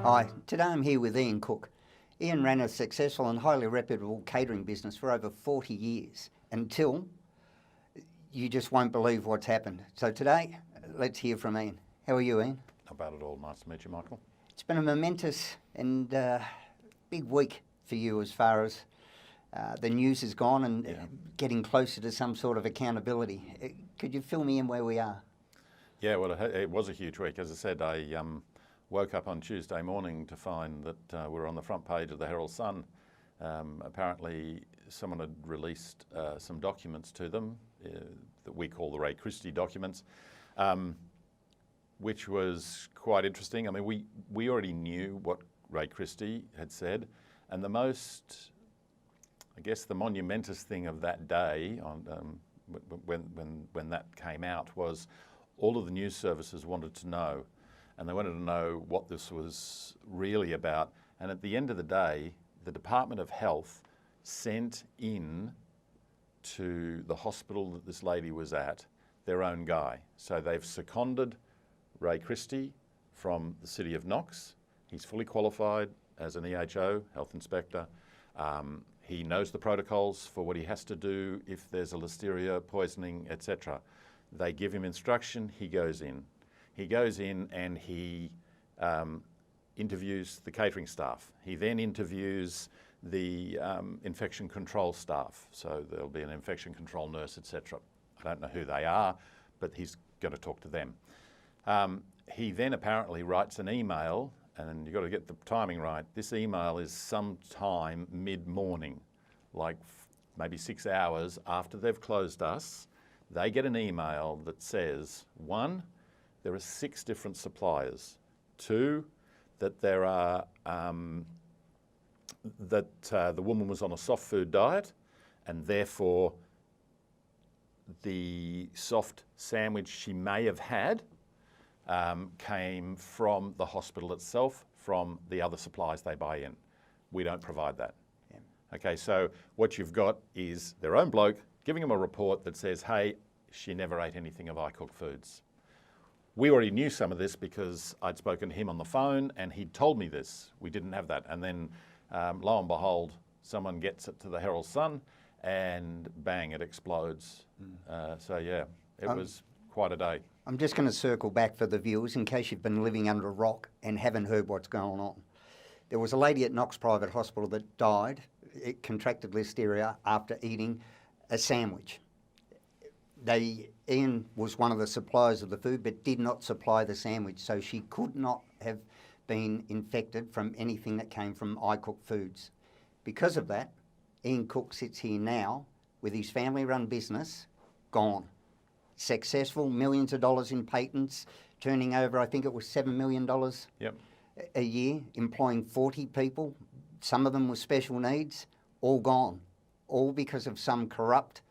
Hi, today I'm here with Ian Cook. Ian ran a successful and highly reputable catering business for over 40 years until you just won't believe what's happened. So today, let's hear from Ian. How are you, Ian? Not bad at all. Nice to meet you, Michael. It's been a momentous and big week for you as far as the news has gone and getting closer to some sort of accountability. Could you fill me in where we are? Yeah, well, it was a huge week. As I said, I woke up on Tuesday morning to find that we're on the front page of the Herald Sun. Apparently, someone had released some documents to them that we call the Ray Christie documents, which was quite interesting. I mean, we already knew what Ray Christie had said, and the most, I guess, the monumentous thing of that day, on when that came out, was all of the news services wanted to know. And they wanted to know what this was really about. And at the end of the day, the Department of Health sent in to the hospital that this lady was at their own guy. So they've seconded Ray Christie from the City of Knox. He's fully qualified as an EHO, health inspector. He knows the protocols for what he has to do if there's a listeria poisoning, etc. They give him instruction, he goes in. He goes in and he interviews the catering staff. He then interviews the infection control staff. So there'll be an infection control nurse, etc. I don't know who they are, but he's going to talk to them. He then apparently writes an email, and you've got to get the timing right. This email is sometime mid-morning, like maybe 6 hours after they've closed us. They get an email that says, 1, there are 6 different suppliers. 2, that there are the woman was on a soft food diet, and therefore the soft sandwich she may have had came from the hospital itself, from the other supplies they buy in. We don't provide that. Yeah. Okay, so what you've got is their own bloke giving them a report that says, hey, she never ate anything of iCook foods. We already knew some of this because I'd spoken to him on the phone and he'd told me this. We didn't have that. And then lo and behold, someone gets it to the Herald Sun and bang, it explodes. So yeah, it was quite a day. I'm just going to circle back for the viewers in case you've been living under a rock and haven't heard what's going on. There was a lady at Knox Private Hospital that died. It contracted listeria after eating a sandwich. Ian was one of the suppliers of the food but did not supply the sandwich, so she could not have been infected from anything that came from iCook foods. Because of that, Ian Cook sits here now with his family-run business gone. Successful, millions of dollars in patents, turning over, I think it was $7 million a year, employing 40 people, some of them with special needs, all gone. All because of some corrupt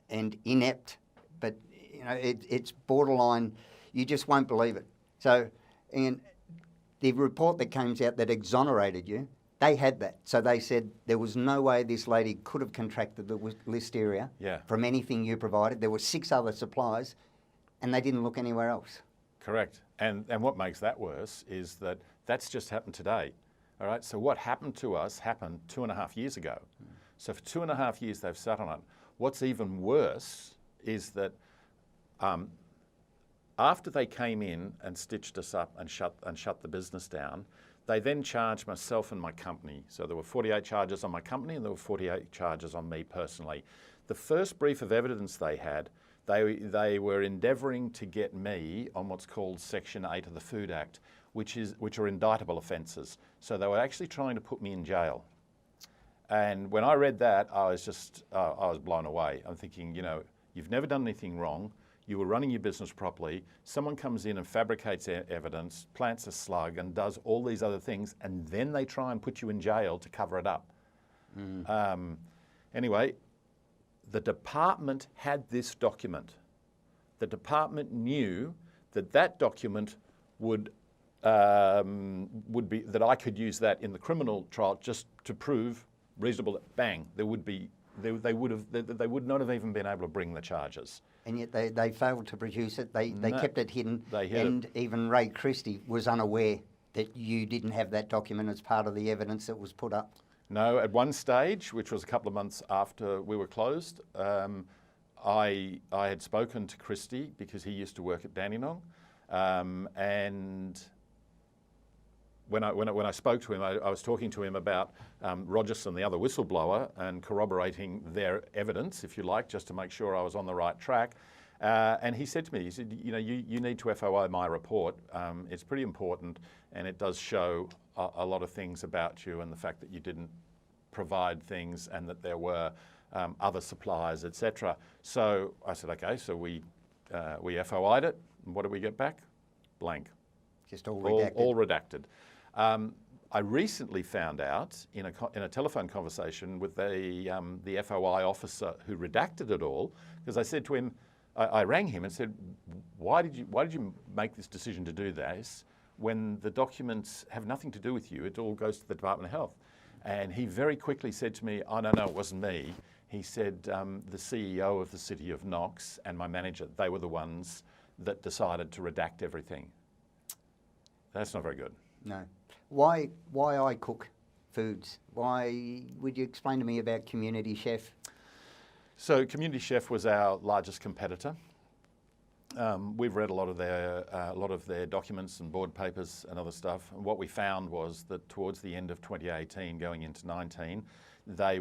and inept, but you know it's borderline. You just won't believe it. So, and the report that comes out that exonerated you, they had that. So they said there was no way this lady could have contracted the listeria from anything you provided. There were 6 other suppliers, and they didn't look anywhere else. Correct. And what makes that worse is that that's just happened today. All right. So what happened to us happened 2.5 years ago. So for 2.5 years they've sat on it. What's even worse is that after they came in and stitched us up and shut the business down, they then charged myself and my company. So there were 48 charges on my company and there were 48 charges on me personally. The first brief of evidence they had, they were endeavouring to get me on what's called Section 8 of the Food Act, which are indictable offences. So they were actually trying to put me in jail. And when I read that, I was blown away. I'm thinking, you know, you've never done anything wrong. You were running your business properly. Someone comes in and fabricates evidence, plants a slug and does all these other things, and then they try and put you in jail to cover it up. Anyway, the department had this document. The department knew that that document would be, that I could use that in the criminal trial just to prove reasonable, bang, they would not have even been able to bring the charges. And yet they failed to produce it. They kept it hidden. And even Ray Christie was unaware that you didn't have that document as part of the evidence that was put up? No, at one stage, which was a couple of months after we were closed, I had spoken to Christie because he used to work at Dandenong, and when I spoke to him, I was talking to him about Rogerson, the other whistleblower, and corroborating their evidence, if you like, just to make sure I was on the right track. And he said to me, he said, you know, you need to FOI my report. It's pretty important, and it does show a lot of things about you and the fact that you didn't provide things and that there were other suppliers, etc. So I said, okay, so we FOI'd it. And what did we get back? Blank. Just all redacted? All redacted. I recently found out in a telephone conversation with the FOI officer who redacted it all, because I said to him, I rang him and said, why did you make this decision to do this when the documents have nothing to do with you? It all goes to the Department of Health. And he very quickly said to me, oh, no, it wasn't me. He said the CEO of the City of Knox and my manager, they were the ones that decided to redact everything. That's not very good. No. Why iCook Foods? Why would you explain to me about Community Chef? So Community Chef was our largest competitor. We've read a lot of their documents and board papers and other stuff. And what we found was that towards the end of 2018, going into 19, they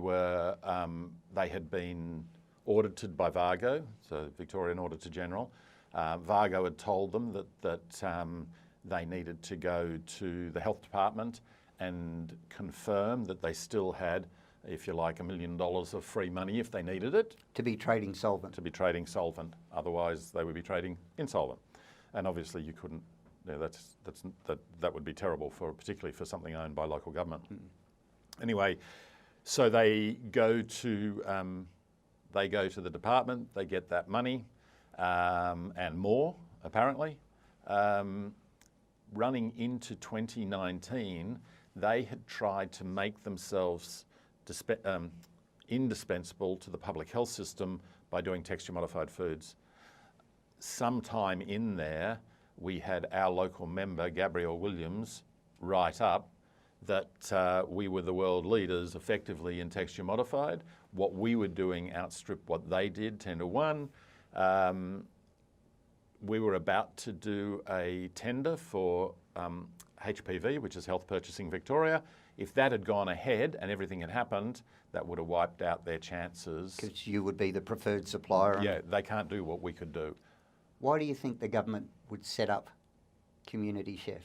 had been audited by Vargo, so Victorian Auditor General. Vargo had told them that they needed to go to the health department and confirm that they still had, if you like, $1 million of free money if they needed it. To be trading solvent. To be trading solvent. Otherwise, they would be trading insolvent. And obviously, you couldn't. You know, that would be terrible particularly for something owned by local government. Anyway, so they go to the department. They get that money and more, apparently. Running into 2019, they had tried to make themselves indispensable to the public health system by doing texture modified foods. Sometime in there, we had our local member, Gabrielle Williams, write up that we were the world leaders effectively in texture modified. What we were doing outstripped what they did 10 to 1. We were about to do a tender for HPV, which is Health Purchasing Victoria. If that had gone ahead and everything had happened, that would have wiped out their chances. Because you would be the preferred supplier. Yeah, they can't do what we could do. Why do you think the government would set up Community Chef?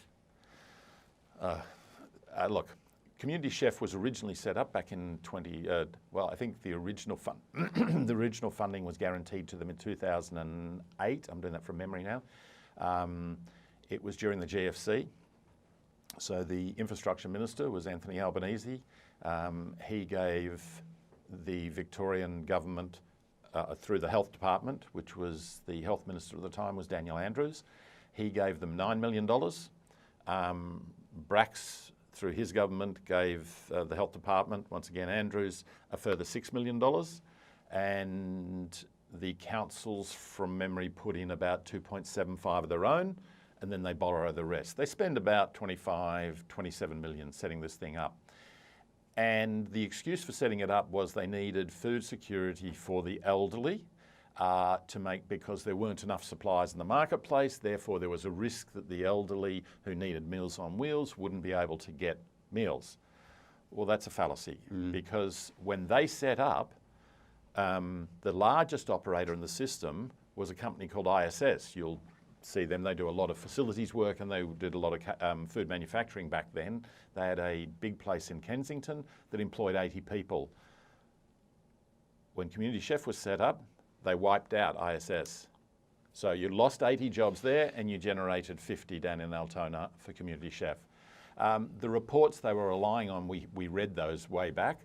Look, Community Chef was originally set up back in I think the original the original funding was guaranteed to them in 2008. I'm doing that from memory now. It was during the GFC. So the infrastructure minister was Anthony Albanese. He gave the Victorian government through the health department, which was the health minister at the time was Daniel Andrews. He gave them $9 million. Brax, through his government, gave the health department, once again Andrews, a further $6 million. And the councils, from memory, put in about 2.75 of their own, and then they borrow the rest. They spend about 27 million setting this thing up. And the excuse for setting it up was they needed food security for the elderly because there weren't enough supplies in the marketplace. Therefore, there was a risk that the elderly who needed Meals on Wheels wouldn't be able to get meals. Well, that's a fallacy because when they set up, the largest operator in the system was a company called ISS. You'll see them. They do a lot of facilities work and they did a lot of food manufacturing back then. They had a big place in Kensington that employed 80 people. When Community Chef was set up, they wiped out ISS. So you lost 80 jobs there and you generated 50 down in Altona for Community Chef. The reports they were relying on, we read those way back.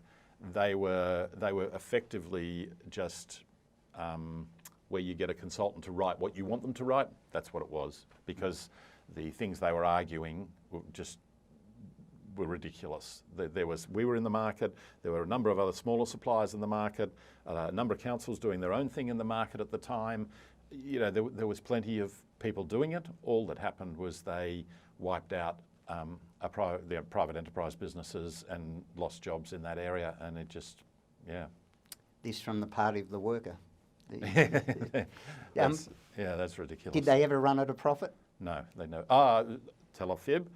They were effectively just where you get a consultant to write what you want them to write. That's what it was, because the things they were arguing were ridiculous. We were in the market. There were a number of other smaller suppliers in the market. A number of councils doing their own thing in the market at the time. You know, there was plenty of people doing it. All that happened was they wiped out private enterprise businesses and lost jobs in that area, and it just, yeah. This from the party of the worker. That's ridiculous. Did they ever run at a profit? No, they know. Tell a fib.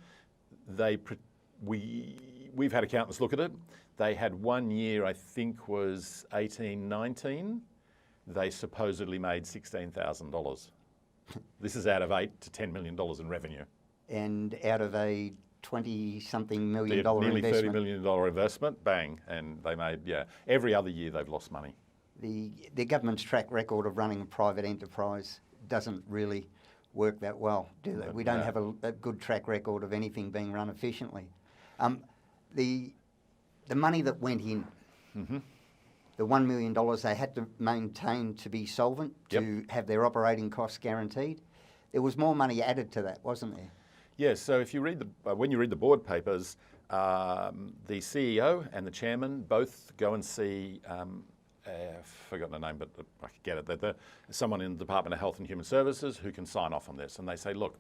We've had accountants look at it. They had 1 year, I think was 18, 19. They supposedly made $16,000. This is out of $8 to $10 million in revenue. And out of a 20-something million Nearly investment. $30 million investment, bang, and they made, every other year they've lost money. The government's track record of running a private enterprise doesn't really work that well, do they? We don't have a good track record of anything being run efficiently. The money that went in, the $1 million they had to maintain to be solvent, to have their operating costs guaranteed. There was more money added to that, wasn't there? Yes, so if you read when you read the board papers, the CEO and the chairman both go and see, I've forgotten the name, but I could get it, that someone in the Department of Health and Human Services who can sign off on this. And they say, look,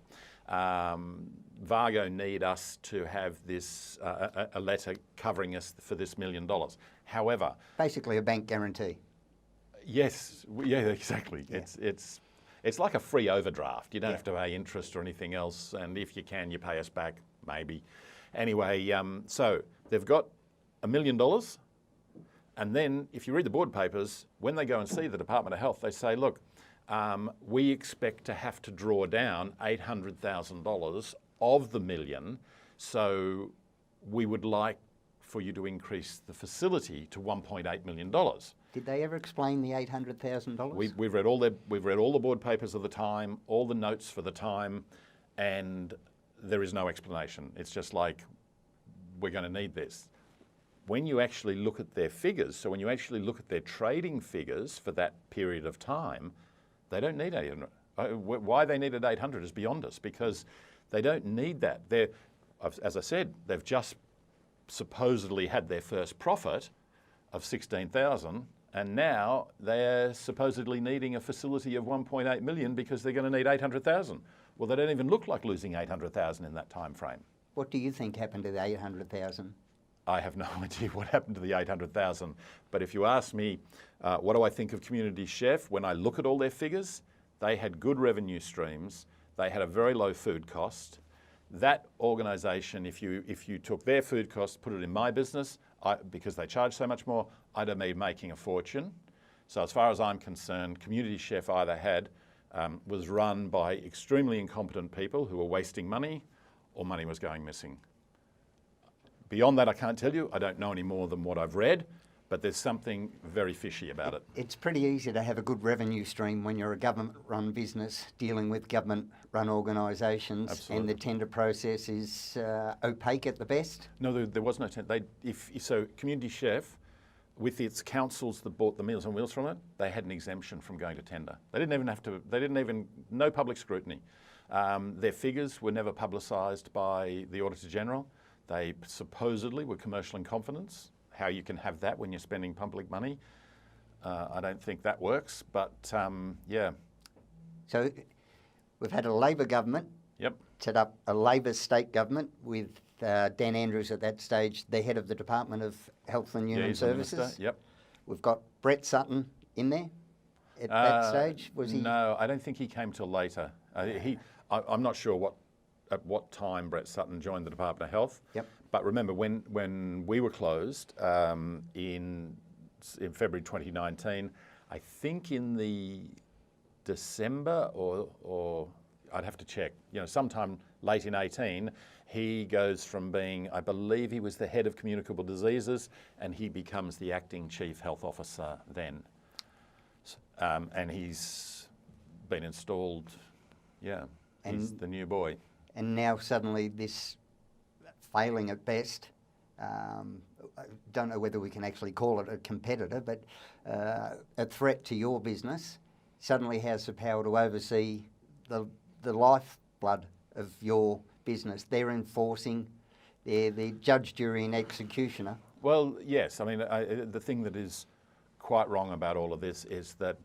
Vargo need us to have this, a letter covering us for this $1 million. However... Basically a bank guarantee. Yes, yeah, exactly. Yeah. It's like a free overdraft. You don't have to pay interest or anything else, and if you can, you pay us back, maybe. Anyway, so they've got $1 million, and then if you read the board papers, when they go and see the Department of Health, they say, look, we expect to have to draw down $800,000 of the $1 million, so we would like for you to increase the facility to $1.8 million. Did they ever explain the $800,000? We've read all the board papers of the time, all the notes for the time, and there is no explanation. It's just like, we're going to need this. When you actually look at their figures, so when you actually look at their trading figures for that period of time, they don't need 800. Why they needed 800 is beyond us, because they don't need that. As I said, they've just supposedly had their first profit of 16,000, and now they're supposedly needing a facility of 1.8 million because they're going to need 800,000. Well, they don't even look like losing 800,000 in that time frame. What do you think happened to the 800,000? I have no idea what happened to the 800,000. But if you ask me, what do I think of Community Chef? When I look at all their figures, they had good revenue streams. They had a very low food cost. That organisation, if you took their food costs, put it in my business, because they charge so much more, I'd be making a fortune. So as far as I'm concerned, Community Chef either was run by extremely incompetent people who were wasting money, or money was going missing. Beyond that, I can't tell you. I don't know any more than what I've read, but there's something very fishy about it. It's pretty easy to have a good revenue stream when you're a government-run business dealing with government-run organisations. Absolutely. And the tender process is opaque at the best. No, there was no tender. So Community Chef, with its councils that bought the Meals on Wheels from it, they had an exemption from going to tender. They didn't even have to. No public scrutiny. Their figures were never publicised by the Auditor General. They supposedly were commercial in confidence. How you can have that when you're spending public money, I don't think that works, but yeah. So we've had a Labor government set up a Labor state government with Dan Andrews at that stage, the head of the Department of Health and Human Services. Minister, yep. We've got Brett Sutton in there at that stage. Was he? No, I don't think he came till later. I'm not sure at what time Brett Sutton joined the Department of Health. Yep. But remember, when we were closed in February 2019, I think in the December or I'd have to check, sometime late in 18, he goes from being, I believe he was the head of communicable diseases, and he becomes the acting chief health officer then. And he's been installed, he's the new boy. And now suddenly this failing at best, I don't know whether we can actually call it a competitor, but a threat to your business, suddenly has the power to oversee the lifeblood of your business. They're enforcing, they're the judge, jury and executioner. Well, yes. I mean, the thing that is quite wrong about all of this is that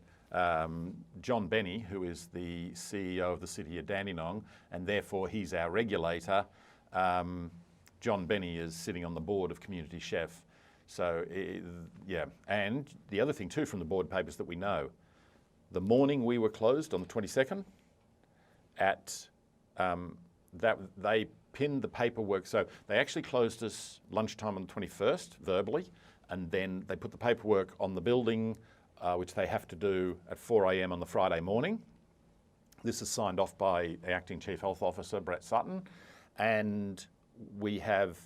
John Benny, who is the CEO of the City of Dandenong, and therefore he's our regulator, John Benny is sitting on the board of Community Chef. So, yeah. And the other thing too from the board papers that we know, the morning we were closed on the 22nd, that they pinned the paperwork. So they actually closed us lunchtime on the 21st verbally, and then they put the paperwork on the building, which they have to do at 4 a.m. on the Friday morning. This is signed off by the Acting Chief Health Officer, Brett Sutton. And we have,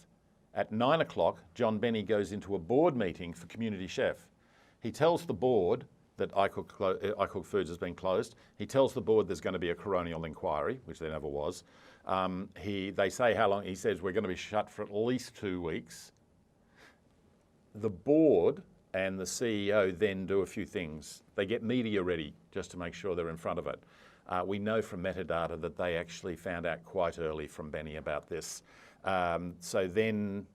at 9 o'clock, John Benny goes into a board meeting for Community Chef. He tells the board that iCook Foods has been closed. He tells the board there's going to be a coronial inquiry, which there never was. They say how long. He says we're going to be shut for at least 2 weeks. The board and the CEO then do a few things. They get media ready just to make sure they're in front of it. We know from metadata that they actually found out quite early from Benny about this. So then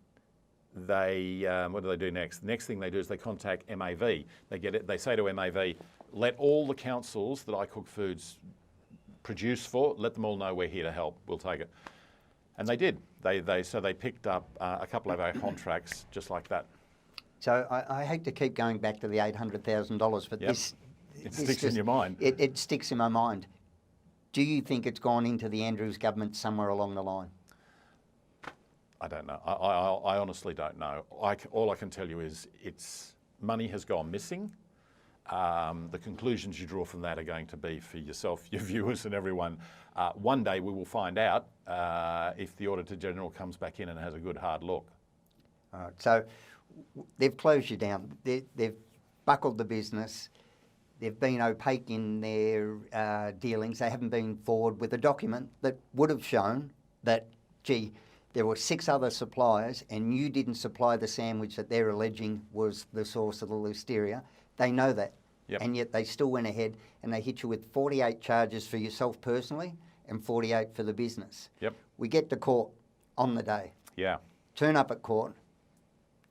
what do they do next? The next thing they do is they contact MAV. They say to MAV, let all the councils that iCook Foods produce for, let them all know we're here to help. We'll take it. And they did. So they picked up a couple of our contracts just like that. So I hate to keep going back to the $800,000, but Yep. It sticks in your mind. It sticks in my mind. Do you think it's gone into the Andrews government somewhere along the line? I don't know. I honestly don't know. All I can tell you is money has gone missing. The conclusions you draw from that are going to be for yourself, your viewers and everyone. One day we will find out if the Auditor General comes back in and has a good hard look. All right, so they've closed you down. They've buckled the business. They've been opaque in their dealings. They haven't been forward with a document that would have shown that, gee, there were 6 other suppliers and you didn't supply the sandwich that they're alleging was the source of the listeria. They know that. Yep. And yet they still went ahead and they hit you with 48 charges for yourself personally and 48 for the business. Yep. We get to court on the day. Yeah. Turn up at court.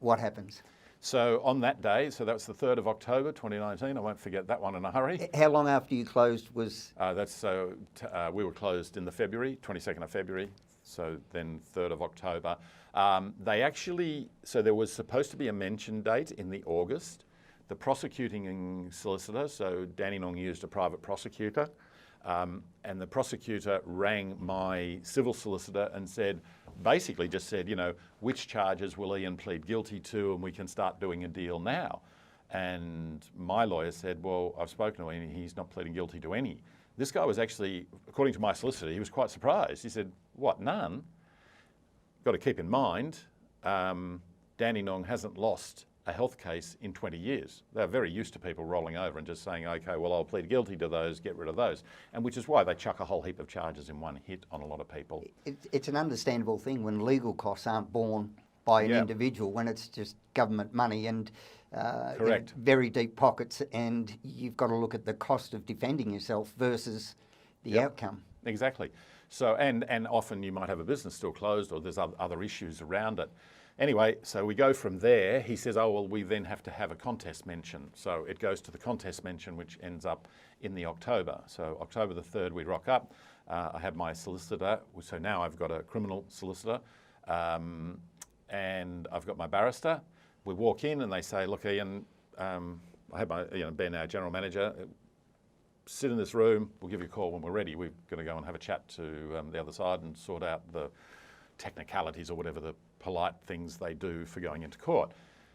What happens? So on that day, so that was the 3rd of October 2019, I won't forget that one in a hurry. How long after you closed was... We were closed in the February, 22nd of February, so then 3rd of October. So there was supposed to be a mention date in the August. The prosecuting solicitor, so Dandenong used a private prosecutor, and the prosecutor rang my civil solicitor and basically just said, which charges will Ian plead guilty to and we can start doing a deal now. And my lawyer said, well, I've spoken to Ian, he's not pleading guilty to any. This guy was actually, according to my solicitor, he was quite surprised. He said, what, none? Got to keep in mind, Dandenong hasn't lost a health case in 20 years. They're very used to people rolling over and just saying, okay, well, I'll plead guilty to those, get rid of those. And which is why they chuck a whole heap of charges in one hit on a lot of people. It's an understandable thing when legal costs aren't borne by an individual, when it's just government money and Correct. Very deep pockets, and you've got to look at the cost of defending yourself versus the outcome. Exactly. So, and often you might have a business still closed or there's other issues around it. Anyway, so we go from there. He says, oh, well, we then have to have a contest mention. So it goes to the contest mention, which ends up in the October. So October the 3rd, we rock up. I have my solicitor. So now I've got a criminal solicitor and I've got my barrister. We walk in and they say, look, Ian, I have my, Ben, our general manager, sit in this room. We'll give you a call when we're ready. We're going to go and have a chat to the other side and sort out the technicalities or whatever the polite things they do for going into court.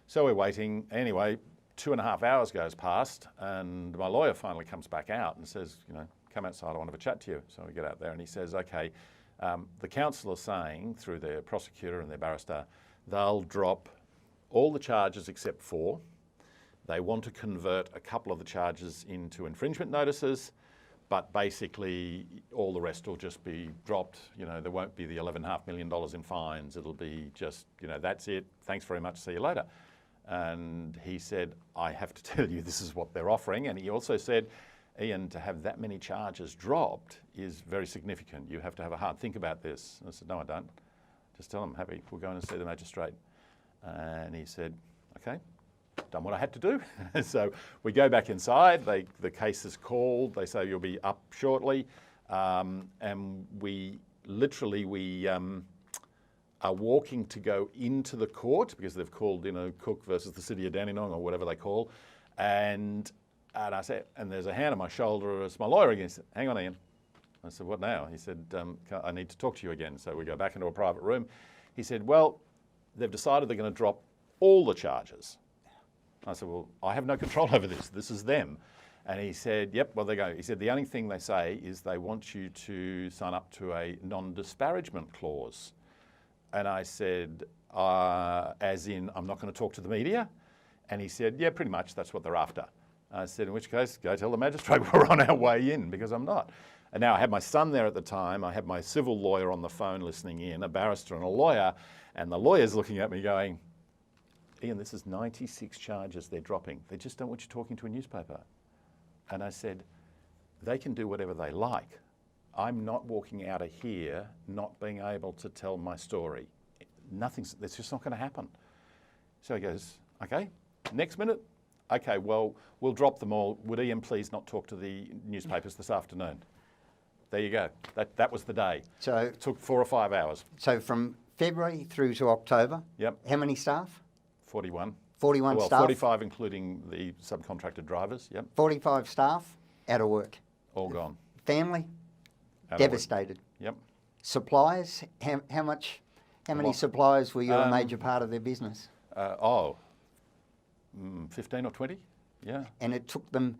So we're waiting. Anyway, 2.5 hours goes past and my lawyer finally comes back out and says, come outside, I want to have a chat to you. So we get out there and he says, okay, the council are saying through their prosecutor and their barrister, they'll drop all the charges except 4. They want to convert a couple of the charges into infringement notices, but basically all the rest will just be dropped. There won't be the $11.5 million in fines. It'll be just, that's it. Thanks very much. See you later. And he said, I have to tell you, this is what they're offering. And he also said, Ian, to have that many charges dropped is very significant. You have to have a hard think about this. And I said, no, I don't. Just tell them, happy. We'll go in and see the magistrate. And he said, okay. Done what I had to do. So we go back inside, the case is called, they say you'll be up shortly, and we are walking to go into the court because they've called, Cook versus the City of Dandenong or whatever they call. And I said, and there's a hand on my shoulder. It's my lawyer again. He said, hang on, Ian. I said, what now? He said, I need to talk to you again. So we go back into a private room. He said, well, they've decided they're going to drop all the charges. I said, well, I have no control over this. This is them. And he said, yep, well, they go. He said, the only thing they say is they want you to sign up to a non-disparagement clause. And I said, as in, I'm not going to talk to the media? And he said, yeah, pretty much, that's what they're after. I said, in which case, go tell the magistrate we're on our way in, because I'm not. And now I had my son there at the time. I had my civil lawyer on the phone listening in, a barrister and a lawyer. And the lawyer's looking at me going, Ian, this is 96 charges they're dropping. They just don't want you talking to a newspaper. And I said, they can do whatever they like. I'm not walking out of here not being able to tell my story. That's just not going to happen. So he goes, okay, next minute. Okay, well, we'll drop them all. Would Ian please not talk to the newspapers this afternoon? There you go. That was the day. So it took 4 or 5 hours. So from February through to October, yep. How many staff? 41. 41 well, staff? 45 including the subcontracted drivers, yep. 45 staff out of work. All gone. Family? Out devastated. Yep. Suppliers? How many suppliers were you a major part of their business? 15 or 20, yeah. And it took them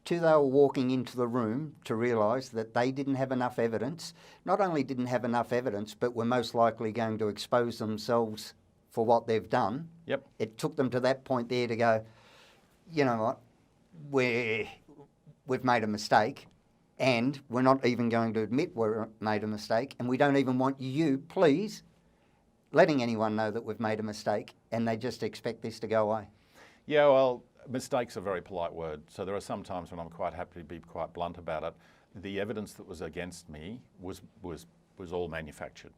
till they were walking into the room to realise that they didn't have enough evidence. Not only didn't have enough evidence, but were most likely going to expose themselves for what they've done. Yep. It took them to that point there to go, you know what, we've made a mistake, and we're not even going to admit we've made a mistake, and we don't even want you, please, letting anyone know that we've made a mistake, and they just expect this to go away. Yeah, well, mistake's a very polite word. So there are some times when I'm quite happy to be quite blunt about it. The evidence that was against me was all manufactured.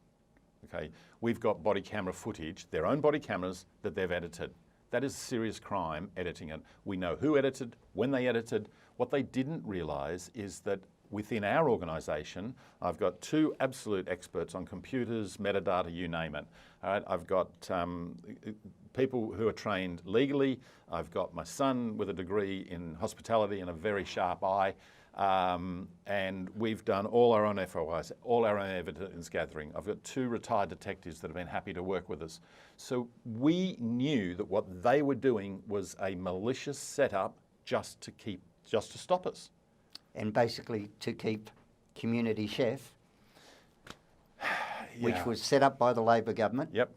Okay, we've got body camera footage, their own body cameras that they've edited. That is a serious crime, editing it. We know who edited, when they edited. What they didn't realise is that within our organisation, I've got 2 absolute experts on computers, metadata, you name it. All right, I've got people who are trained legally. I've got my son with a degree in hospitality and a very sharp eye. And we've done all our own FOIs, all our own evidence gathering. I've got 2 retired detectives that have been happy to work with us. So we knew that what they were doing was a malicious setup just to stop us. And basically to keep Community Chef, which was set up by the Labor government. Yep.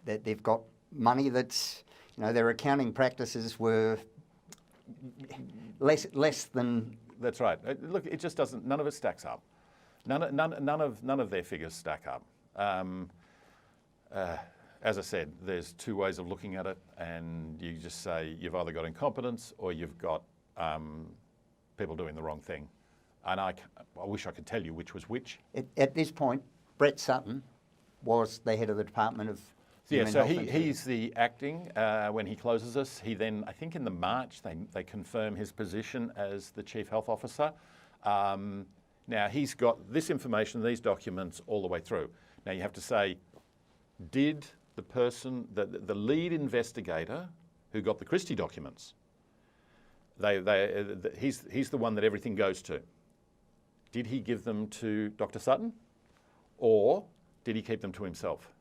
That they've got money that's, their accounting practices were less than. That's right. Look, it just doesn't. None of it stacks up. None of their figures stack up. As I said, there's 2 ways of looking at it, and you just say you've either got incompetence or you've got people doing the wrong thing. And I wish I could tell you which was which. At this point, Brett Sutton was the head of the Department of Human so Health he's the acting when he closes us. He then, I think in the March, they confirm his position as the Chief Health Officer. Now he's got this information, these documents all the way through. Now you have to say, did the person, the lead investigator who got the Christie documents, he's the one that everything goes to. Did he give them to Dr. Sutton, or did he keep them to himself?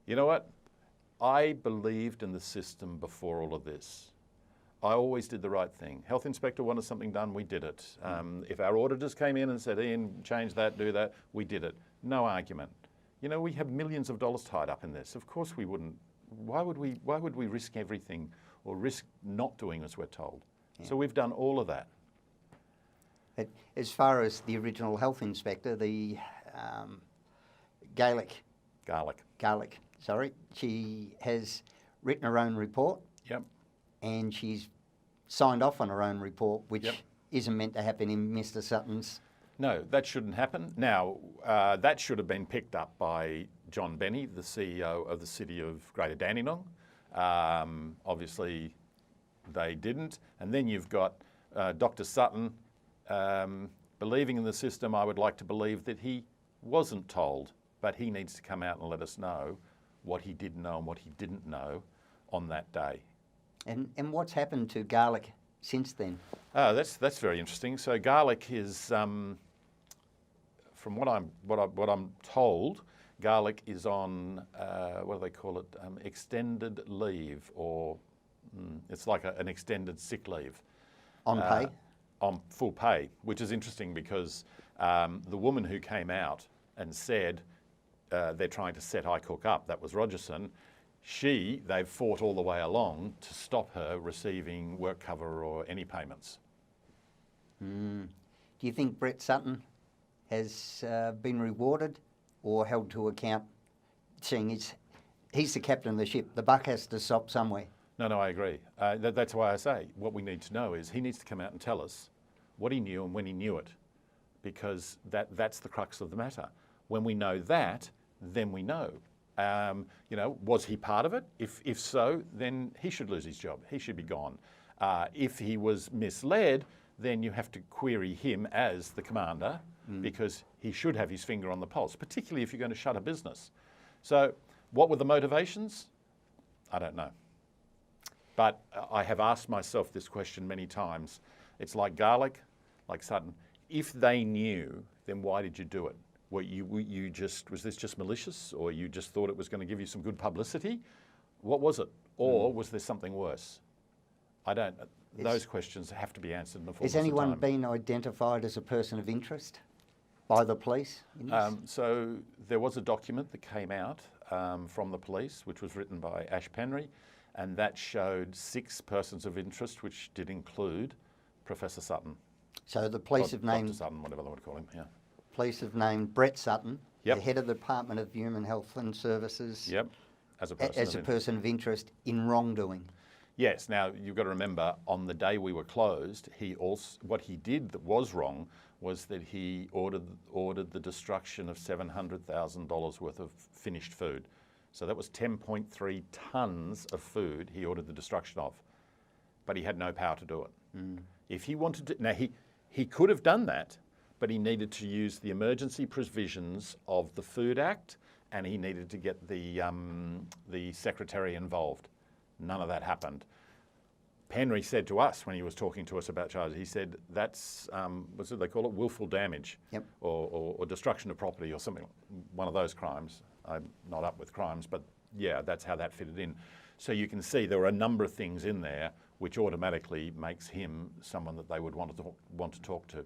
You know what? I believed in the system before all of this. I always did the right thing. Health inspector wanted something done, we did it. If our auditors came in and said, Ian, change that, do that, we did it. No argument. We have millions of dollars tied up in this. Of course we wouldn't. Why would we risk everything or risk not doing as we're told? Yeah. So we've done all of that. As far as the original health inspector, the Garlic, she has written her own report. Yep. And she's signed off on her own report, which isn't meant to happen in Mr. Sutton's. No, that shouldn't happen. Now, that should have been picked up by John Benny, the CEO of the City of Greater Dandenong. Obviously, they didn't. And then you've got Dr. Sutton believing in the system. I would like to believe that he wasn't told but he needs to come out and let us know what he did know and what he didn't know on that day. And what's happened to garlic since then? Oh, that's very interesting. So garlic is, from what I'm told, garlic is on what do they call it? Extended leave, or it's like an extended sick leave. On pay? On full pay, which is interesting because the woman who came out and said they're trying to set iCook up, that was Rogerson, they've fought all the way along to stop her receiving work cover or any payments. Do you think Brett Sutton has been rewarded or held to account, seeing he's the captain of the ship? The buck has to stop somewhere. No, I agree. That's why I say what we need to know is he needs to come out and tell us what he knew and when he knew it, because that's the crux of the matter. When we know that, then we know. Was he part of it? If so, then he should lose his job. He should be gone. If he was misled, then you have to query him as the commander, because he should have his finger on the pulse, particularly if you're going to shut a business. So what were the motivations? I don't know. But I have asked myself this question many times. It's like garlic, like Sutton. If they knew, then why did you do it? Was this just malicious, or you just thought it was going to give you some good publicity? What was it? Or was there something worse? I don't. Those questions have to be answered in the fullness of time. Has anyone been identified as a person of interest by the police? So there was a document that came out from the police, which was written by Ash Penry, and that showed 6 persons of interest, which did include Professor Sutton. So the police have named... Dr. Sutton, whatever they want to call him, yeah. Police have named Brett Sutton, Yep. the head of the Department of Human Health and Services, Yep, as a person of interest in wrongdoing. Yes. Now you've got to remember, on the day we were closed, what he did that was wrong was that he ordered the destruction of $700,000 worth of finished food. So that was 10.3 tons of food he ordered the destruction of, but he had no power to do it. If he wanted to, now he could have done that, but he needed to use the emergency provisions of the Food Act, and he needed to get the secretary involved. None of that happened. Penry said to us when he was talking to us about charges, he said that's, what do they call it, willful damage, Yep. or destruction of property or something, one of those crimes. I'm not up with crimes, but yeah, that's how that fitted in. So you can see there were a number of things in there which automatically makes him someone that they would want to talk to.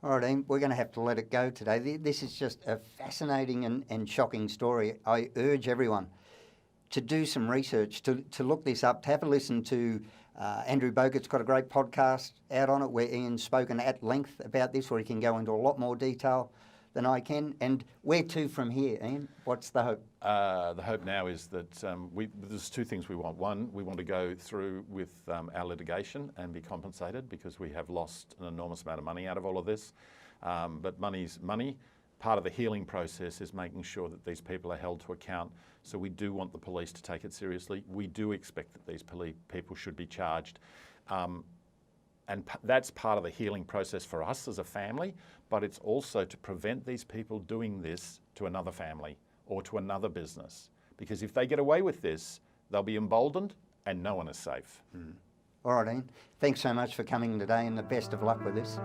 All right, Ian, we're going to have to let it go today. This is just a fascinating and shocking story. I urge everyone to do some research, to look this up, to have a listen to Andrew Bogut's got a great podcast out on it where Ian's spoken at length about this, where he can go into a lot more detail than I can. And where to from here, Ian? What's the hope? The hope now is that there's 2 things we want. One, we want to go through with our litigation and be compensated, because we have lost an enormous amount of money out of all of this. But money's money. Part of the healing process is making sure that these people are held to account. So we do want the police to take it seriously. We do expect that these people should be charged. And that's part of the healing process for us as a family, but it's also to prevent these people doing this to another family or to another business. Because if they get away with this, they'll be emboldened and no one is safe. All right, Ian. Thanks so much for coming today, and the best of luck with this.